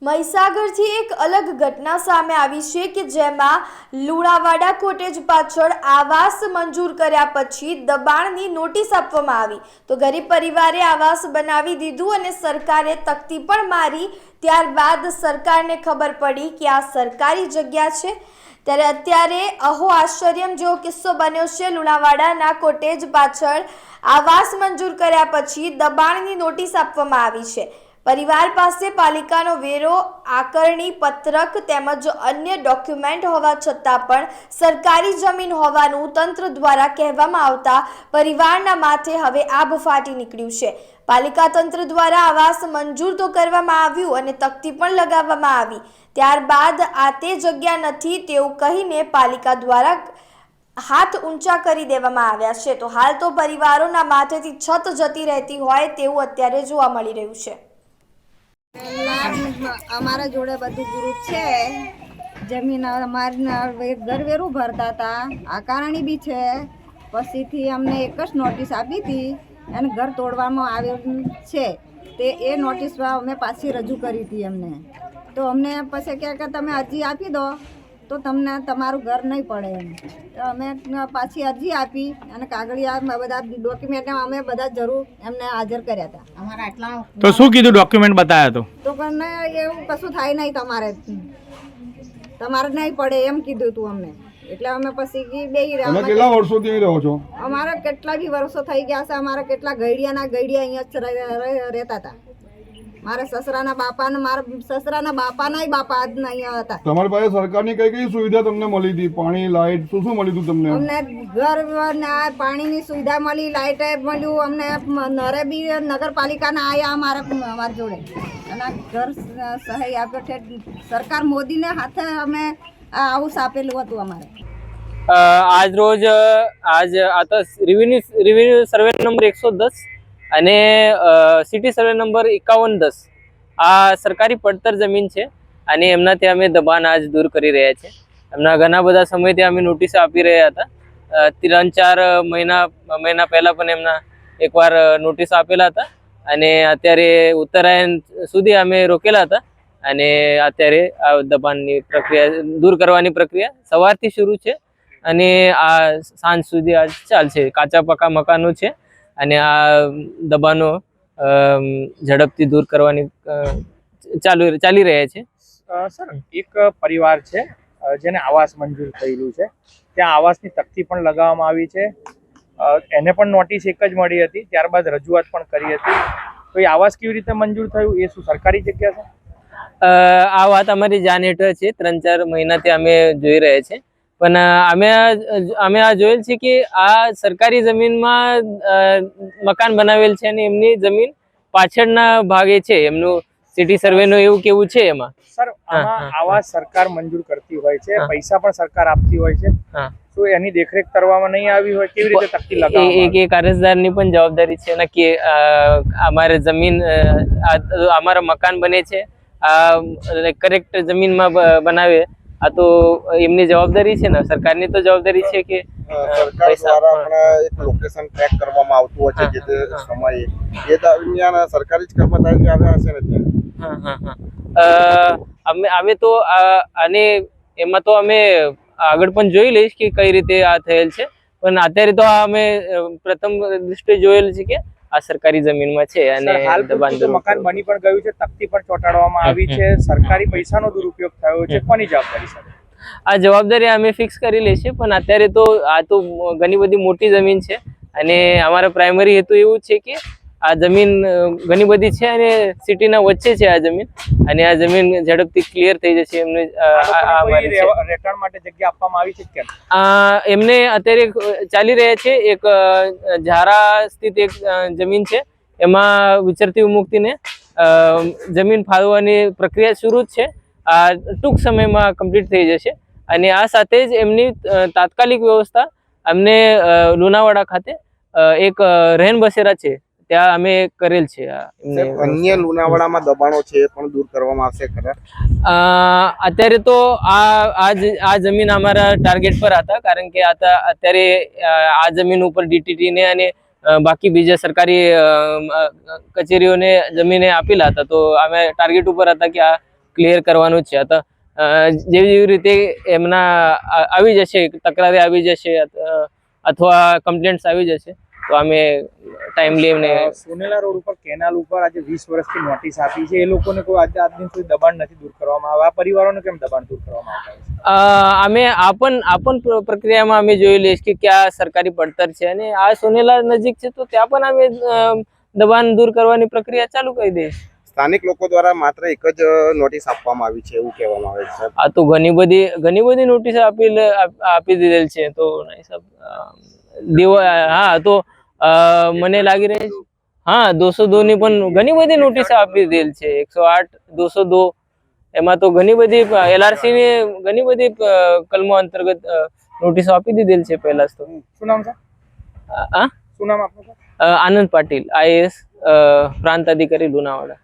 મહીસાગરથી એક અલગ ઘટના સામે આવી છે કે જેમાં લુણાવાડા કોટેજ પાછળ આવાસ મંજૂર કર્યા પછી દબાણની નોટિસ આપવામાં આવી તો ગરીબ પરિવારે આવાસ બનાવી દીધું અને સરકારે તકતી પણ મારી। ત્યારબાદ સરકારને ખબર પડી કે આ સરકારી જગ્યા છે। ત્યારે અત્યારે અહો આશ્ચર્યમ જેવો કિસ્સો બન્યો છે। લુણાવાડાના કોટેજ પાછળ આવાસ મંજૂર કર્યા પછી દબાણની નોટિસ આપવામાં આવી છે। परिवार पासे पालिकानो वेरो आकरणी पत्रक तेमज अन्य डॉक्यूमेंट होवा छतां पण सरकारी जमीन होवानुं तंत्र द्वारा कहेवामां आवता परिवारना माथे हवे आभ फाटी निकळ्युं छे। पालिका तंत्र द्वारा आवास मंजूर तो करवामां आव्युं अने तकती पण लगाववामां आवी। त्यारबाद आ ते जग्या नथी तेवुं कहीने पालिका द्वारा हाथ ऊंचा करी देवामां आव्या छे। तो हाल तो परिवारोना माथेथी छत जती रहती होय तेवुं अत्यारे जोवा मळी रह्युं छे। અમારા જોડે બધું ગ્રુપ છે જમીન અમારી ઘર વેરું ભરતા હતા આકારણી બી છે પછીથી અમને એક જ નોટિસ આપી હતી અને ઘર તોડવામાં આવ્યું છે તે એ નોટિસ અમે પાછી રજૂ કરી હતી અમને તો અમને પછી કે તમે અરજી આપી દો તો તમને તમારું ઘર નહીં પડે એમ તો અમે પાછી અરજી આપી અને કાગળિયા બધા ડોક્યુમેન્ટ અમે બધા જરૂર એમને હાજર કર્યા હતા। અમારા આટલા તો શું કીધું ડોક્યુમેન્ટ બતાવ્યા તો પણ એવું કશું થાય નહીં તમારે નહીં પડે એમ કીધું હતું અમને એટલે અમે પછી બેહી રહ્યા। તમે કેટલા વર્ષોથી રહો છો? અમારા કેટલા બી વર્ષો થઈ ગયા છે। અમારા કેટલા ગઈડિયા અહીંયા જ રહેતા હતા। મારા સસરાના બાપાના બાપા જ નહીં હતા। તમારી પાસે સરકારની કઈ કઈ સુવિધા તમને મળી હતી? પાણી, લાઈટ, શું શું મળ્યું હતું તમને? અમને ઘર પાણીની સુવિધા મળી, લાઈટ મળ્યું અમને। નરે બી નગરપાલિકાના આયા અમારા જોડે અને ઘર સહાય આપ્યો છે સરકાર મોદીને હાથે અમે આવું આપેલું હતું અમારે। આજ રોજ આ તો રેવન્યુ સર્વે નંબર 110 અને સિટી સર્વે નંબર 5110 આ સરકારી પડતર જમીન છે અને એમના ત્યાં અમે દબાણ આજ દૂર કરી રહ્યા છે। એમના ઘણા બધા સમયથી અમે નોટિસ આપી રહ્યા હતા। 3-4 મહિના પહેલા પણ એમના એકવાર નોટિસ આપેલા હતા અને અત્યારે ઉત્તરાયણ સુધી અમે રોકેલા હતા અને અત્યારે આ દબાણની પ્રક્રિયા દૂર કરવાની પ્રક્રિયા સવારથી શરૂ છે અને આ સાંજ સુધી આ ચાલશે। કાચા પાકા મકાનો છે અને આ દબાણો ઝડપથી દૂર કરવાની ચાલી રહ્યા છે। સર એક પરિવાર છે જેને આવાસ મંજૂર થયેલું છે, ત્યાં આવાસની તકતી પણ લગાવવામાં આવી છે, એને પણ નોટિસ એક જ મળી હતી, ત્યારબાદ રજૂઆત પણ કરી હતી। તો એ આવાસ કેવી રીતે મંજૂર થયું? એ શું સરકારી જગ્યા છે? આ વાત અમારી જાણ હેઠળ છે। 3-4 મહિનાથી અમે જોઈ રહ્યા છે પણ અમે આ જોયેલ છે કે આ સરકારી જમીનમાં મકાન બનાવેલ છે અને એમની જમીન પાછળના ભાગે છે, એમનું સિટી સર્વે નું એવું કેવું છે એમાં। સર આમાં આવાસ સરકાર મંજૂર કરતી હોય છે, પૈસા પણ સરકાર આપતી હોય છે, તો એની દેખરેખ કરવામાં નહીં આવી હોય, કેવી રીતે તકતી લગાવવામાં? એક અરજદારની પણ જવાબદારી છે ને કે અમારે જમીન અમારા મકાન બને છે આ કરેક્ટ જમીનમાં બનાવે, આ તો એમની જવાબદારી છે ને, સરકારની તો જવાબદારી છે કે સરકાર દ્વારા પણ એક લોકેશન ટ્રેક કરવામાં આવતું હોય છે જે તે સમયે એ દરમિયાન સરકારી જ કર્મચારી આવ્યા હશે ને ત્યાં? અમે તો અને એમાં તો અમે આગળ પણ જોઈ લઈશ કે કઈ રીતે આ થયેલ છે પણ અત્યારે તો અમે પ્રથમ દૃષ્ટિએ જોયેલ છે કે આ સરકારી જમીનમાં છે અને હાલ મકાન બની પણ ગયું છે, તકતી પણ ચોંટાડવામાં આવી છે, સરકારી પૈસાનો દુરુપયોગ થયો છે, કોની જવાબદારી છે? આ જવાબદારી અમે ફિક્સ કરી લઈશું પણ અત્યારે તો આ તો ઘણી બધી મોટી જમીન છે અને અમારો પ્રાઇમરી હેતુ એવું છે કે આ જમીન ઘણી બધી છે અને સિટીના વચ્ચે છે આ જમીન અને આ જમીન ઝડપથી ક્લિયર થઈ જશે। એમને રહેઠાણ માટે જગ્યા આપવામાં આવી છે કેમ? એમને અત્યારે ચાલી રહ્યા છે એક ઝારા સ્થિત એક જમીન છે, એમાં વિચરતી મુક્તિને જમીન ફાળવવાની પ્રક્રિયા શરૂ જ છે, આ ટૂંક સમયમાં કમ્પ્લીટ થઈ જશે અને આ સાથે જ એમની તાત્કાલિક વ્યવસ્થા અમને લુણાવાડા ખાતે એક રહેન બસેરા છે ત્યાં અમે કરેલ છે। અન્ય લુણાવાડામાં દબાણો છે પણ દૂર કરવામાં આવશે ખરા? અત્યારે તો આ જમીન અમારા ટાર્ગેટ પર હતા કારણ કે અત્યારે આ જમીન ઉપર ડીટીટી ને અને બાકી બીજા સરકારી કચેરીઓને જમીને આપેલા હતા તો અમે ટાર્ગેટ ઉપર હતા કે આ ક્લિયર કરવાનું જ છે. જેવી રીતે એમના આવી જશે, તકરારી આવી જશે અથવા કમ્પ્લેન્ટ્સ આવી જશે તો અમે ટાઈમલી એમને સોનેલા રોડ ઉપર કેનાલ ઉપર આજે 20 વર્ષથી નોટિસ આપી છે, એ લોકોને કોઈ આજે આજ દિન સુધી દબાણ નથી દૂર કરવામાં આવે. આ પરિવારોને કેમ દબાણ દૂર કરવામાં આવતા હોય છે? અમે આ પ્રક્રિયામાં અમે જોઈ લઈશ કે ક્યાં સરકારી પડતર છે, અને આ સોનેલા નજીક છે તો ત્યાં પણ અમે દબાણ દૂર કરવાની પ્રક્રિયા ચાલુ કરી દઈશ. સ્થાનિક લોકો દ્વારા માત્ર એક જ નોટિસ આપવામાં આવી છે એવું કહેવામાં આવે છે. આ તો ઘણી બધી નોટિસ આપી દીધેલ છે. તો નહીં સાહેબ, હા તો મને લાગી રહી છે, હા 202 ની પણ ઘણી બધી નોટિસ આપી દીધેલ છે. 108, 202 એમાં તો ઘણી બધી LRC ની ઘણી બધી કલમો અંતર્ગત નોટિસો આપી દીધેલ છે પહેલા તો. શું નામ છે? હા, શું નામ આપનું? આનંદ પાટીલ, IAS પ્રાંત અધિકારી લુણાવાડા.